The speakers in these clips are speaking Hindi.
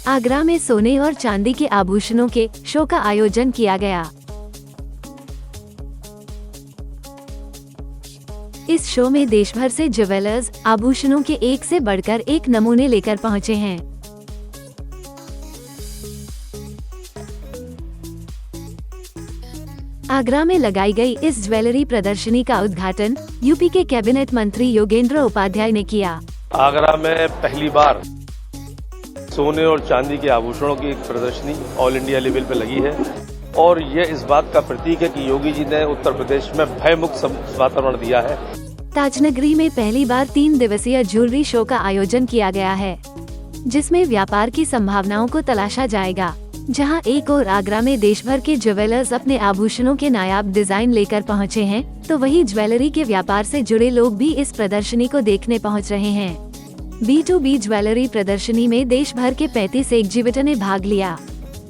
आगरा में सोने और चांदी के आभूषणों के शो का आयोजन किया गया। इस शो में देश भर से ज्वेलर्स आभूषणों के एक से बढ़कर एक नमूने लेकर पहुंचे हैं। आगरा में लगाई गई इस ज्वेलरी प्रदर्शनी का उद्घाटन यूपी के कैबिनेट मंत्री योगेंद्र उपाध्याय ने किया। आगरा में पहली बार सोने और चांदी के आभूषणों की एक प्रदर्शनी ऑल इंडिया लेवल पे लगी है और ये इस बात का प्रतीक है कि योगी जी ने उत्तर प्रदेश में भयमुक्त वातावरण दिया है। ताजनगरी में पहली बार 3 दिवसीय ज्वेलरी शो का आयोजन किया गया है, जिसमें व्यापार की संभावनाओं को तलाशा जाएगा। जहां एक और आगरा में देश भर के ज्वेलर्स अपने आभूषणों के नायाब डिजाइन लेकर पहुंचे हैं, तो वहीं ज्वेलरी के व्यापार से जुड़े लोग भी इस प्रदर्शनी को देखने पहुंच रहे हैं। B2B ज्वेलरी प्रदर्शनी में देश भर के 35 एग्जीबिटर ने भाग लिया।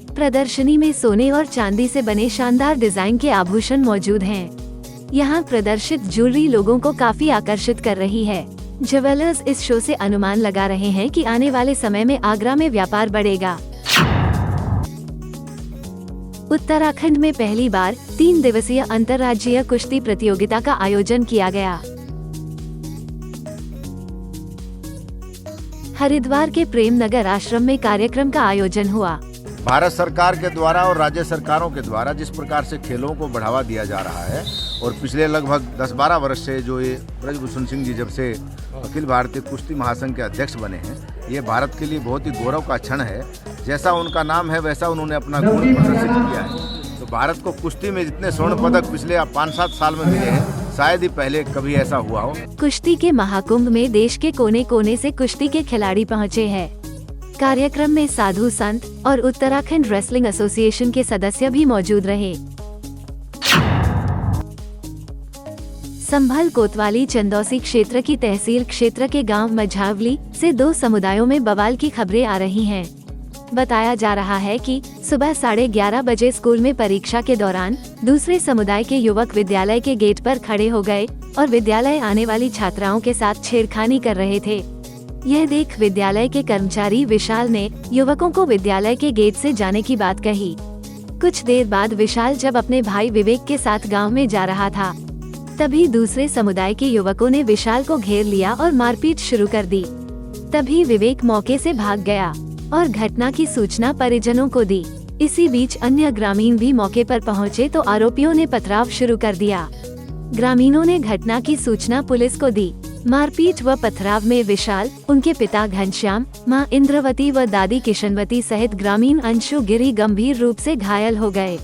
प्रदर्शनी में सोने और चांदी से बने शानदार डिजाइन के आभूषण मौजूद हैं। यहाँ प्रदर्शित ज्वेलरी लोगों को काफी आकर्षित कर रही है। ज्वेलर्स इस शो से अनुमान लगा रहे हैं कि आने वाले समय में आगरा में व्यापार बढ़ेगा। उत्तराखंड में पहली बार 3 दिवसीय अंतर्राज्यीय कुश्ती प्रतियोगिता का आयोजन किया गया। हरिद्वार के प्रेम नगर आश्रम में कार्यक्रम का आयोजन हुआ। भारत सरकार के द्वारा और राज्य सरकारों के द्वारा जिस प्रकार से खेलों को बढ़ावा दिया जा रहा है और पिछले लगभग 10-12 वर्ष से जो ये ब्रजभूषण सिंह जी जब से अखिल भारतीय कुश्ती महासंघ के अध्यक्ष बने हैं, ये भारत के लिए बहुत ही गौरव का क्षण है। जैसा उनका नाम है वैसा उन्होंने अपना गुण प्रदर्शित किया है। तो भारत को कुश्ती में जितने स्वर्ण पदक पिछले 5-7 साल में मिले हैं, शायद ही पहले कभी ऐसा हुआ हो। कुश्ती के महाकुंभ में देश के कोने कोने से कुश्ती के खिलाड़ी पहुंचे हैं। कार्यक्रम में साधु संत और उत्तराखंड रेसलिंग एसोसिएशन के सदस्य भी मौजूद रहे। संभल कोतवाली चंदौसी क्षेत्र की तहसील क्षेत्र के गांव मझावली से 2 समुदायों में बवाल की खबरें आ रही हैं। बताया जा रहा है कि सुबह 11:30 बजे स्कूल में परीक्षा के दौरान दूसरे समुदाय के युवक विद्यालय के गेट पर खड़े हो गए और विद्यालय आने वाली छात्राओं के साथ छेड़खानी कर रहे थे। यह देख विद्यालय के कर्मचारी विशाल ने युवकों को विद्यालय के गेट से जाने की बात कही। कुछ देर बाद विशाल जब अपने भाई विवेक के साथ गांव में जा रहा था, तभी दूसरे समुदाय के युवकों ने विशाल को घेर लिया और मारपीट शुरू कर दी। तभी विवेक मौके से भाग गया और घटना की सूचना परिजनों को दी। इसी बीच अन्य ग्रामीण भी मौके पर पहुंचे तो आरोपियों ने पथराव शुरू कर दिया। ग्रामीणों ने घटना की सूचना पुलिस को दी। मारपीट व पथराव में विशाल, उनके पिता घनश्याम, मां इंद्रवती व दादी किशनवती सहित ग्रामीण अंशु गिरी गंभीर रूप से घायल हो गए।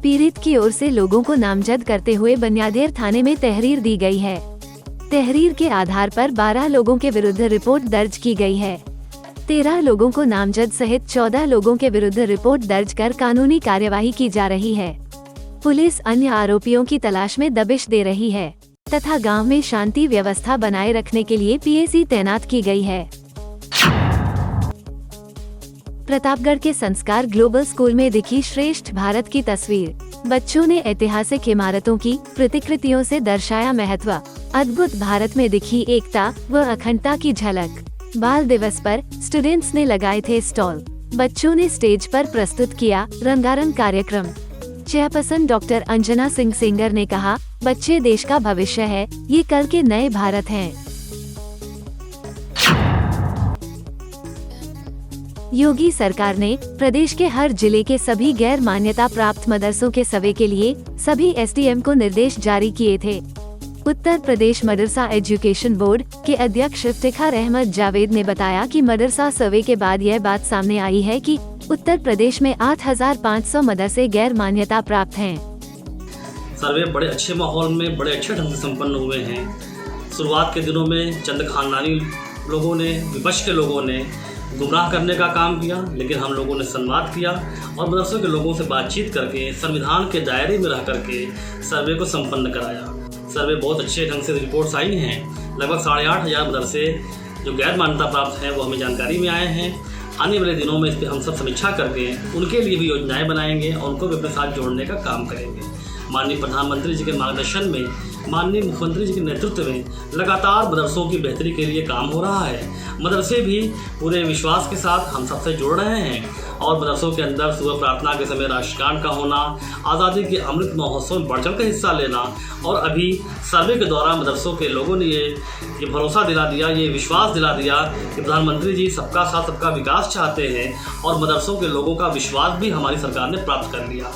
पीड़ित की ओर से लोगों को नामजद करते हुए बनियादेर थाने में तहरीर दी गई है। तहरीर के आधार पर 12 लोगों के विरुद्ध रिपोर्ट दर्ज की गई है। 13 लोगों को नामजद सहित 14 लोगों के विरुद्ध रिपोर्ट दर्ज कर कानूनी कार्यवाही की जा रही है। पुलिस अन्य आरोपियों की तलाश में दबिश दे रही है तथा गांव में शांति व्यवस्था बनाए रखने के लिए पीएसी तैनात की गई है। प्रतापगढ़ के संस्कार ग्लोबल स्कूल में दिखी श्रेष्ठ भारत की तस्वीर। बच्चों ने ऐतिहासिक इमारतों की प्रतिकृतियों से दर्शाया महत्व। अद्भुत भारत में दिखी एकता व अखंडता की झलक। बाल दिवस पर स्टूडेंट्स ने लगाए थे स्टॉल। बच्चों ने स्टेज पर प्रस्तुत किया रंगारंग कार्यक्रम। चेयरपर्सन डॉक्टर अंजना सिंह सेंगर ने कहा, बच्चे देश का भविष्य है, ये कल के नए भारत हैं। योगी सरकार ने प्रदेश के हर जिले के सभी गैर मान्यता प्राप्त मदरसों के सर्वे के लिए सभी एसडीएम को निर्देश जारी किए थे। उत्तर प्रदेश मदरसा एजुकेशन बोर्ड के अध्यक्ष इफ्तिखार अहमद जावेद ने बताया कि मदरसा सर्वे के बाद यह बात सामने आई है कि उत्तर प्रदेश में 8,500 मदरसे गैर मान्यता प्राप्त हैं। सर्वे बड़े अच्छे माहौल में बड़े अच्छे ढंग से संपन्न हुए हैं। शुरुआत के दिनों में चंद खानदानी लोगों ने, विपक्ष के लोगों ने गुमराह करने का काम किया, लेकिन हम लोगों ने संवाद किया और मदरसों के लोगों से बातचीत करके संविधान के दायरे में रह करके सर्वे को संपन्न कराया। सर्वे बहुत अच्छे ढंग से रिपोर्ट्स आई हैं। लगभग 8,500 मदरसे जो गैर मान्यता प्राप्त हैं वो हमें जानकारी में आए हैं। आने वाले दिनों में इस पर हम सब समीक्षा करके उनके लिए भी योजनाएं बनाएंगे और उनको भी अपने साथ जोड़ने का काम करेंगे। माननीय प्रधानमंत्री जी के मार्गदर्शन में माननीय मुख्यमंत्री जी के नेतृत्व में लगातार मदरसों की बेहतरी के लिए काम हो रहा है। मदरसे भी पूरे विश्वास के साथ हम सबसे जुड़ रहे हैं और मदरसों के अंदर सुबह प्रार्थना के समय राष्ट्रगान का होना, आज़ादी के अमृत महोत्सव में बढ़ चढ़ कर हिस्सा लेना और अभी सर्वे के द्वारा मदरसों के लोगों ने ये भरोसा दिला दिया, ये विश्वास दिला दिया कि प्रधानमंत्री जी सबका साथ सबका विकास चाहते हैं और मदरसों के लोगों का विश्वास भी हमारी सरकार ने प्राप्त कर लिया।